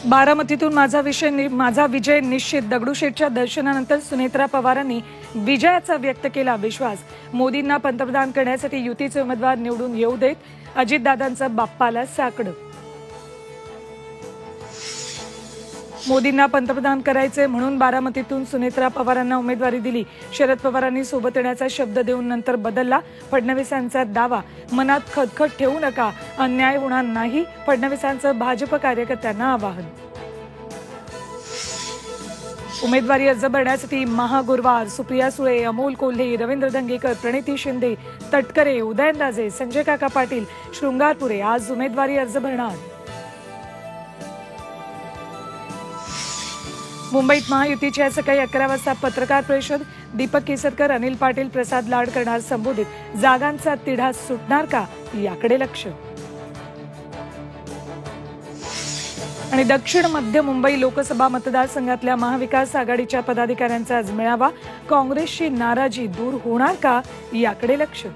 बारामतीतून माझा विजय निश्चित. दगडूशेठच्या दर्शनानंतर सुनेत्रा पवारांनी विजयाचा व्यक्त केला विश्वास. मोदींना पंतप्रधान करण्यासाठी युतीचे उमेदवार निवडून येऊ देत. अजितदादांचं बाप्पाला साकडं. मोदींना पंतप्रधान करायचे म्हणून बारामतीतून सुनेत्रा पवारांना उमेदवारी दिली. शरद पवारांनी सोबत येण्याचा शब्द देऊन नंतर बदलला. फडणवीसांचा दावा, मनात खदखद ठेवू नका, अन्याय होणार नाही. फडणवीसांचं भाजप कार्यकर्त्यांना आवाहन. उमेदवारी अर्ज भरण्यासाठी महागुरुवार. सुप्रिया सुळे, अमोल कोल्हे, रवींद्र धंगेकर, प्रणिती शिंदे, तटकरे, उदयनराजे, संजय काका पाटील, शृंगारपुरे आज उमेदवारी अर्ज भरणार. मुंबईत महायुतीची आज सकाळी 11 वाजता पत्रकार परिषद. दीपक केसरकर, अनिल पाटील, प्रसाद लाड करणार संबोधित. जागांचा तिढा सुटणार का, याकडे लक्ष. आणि दक्षिण मध्य मुंबई लोकसभा मतदारसंघातल्या महाविकास आघाडीच्या पदाधिकाऱ्यांचा आज मेळावा. काँग्रेसची नाराजी दूर होणार का, याकडे लक्ष.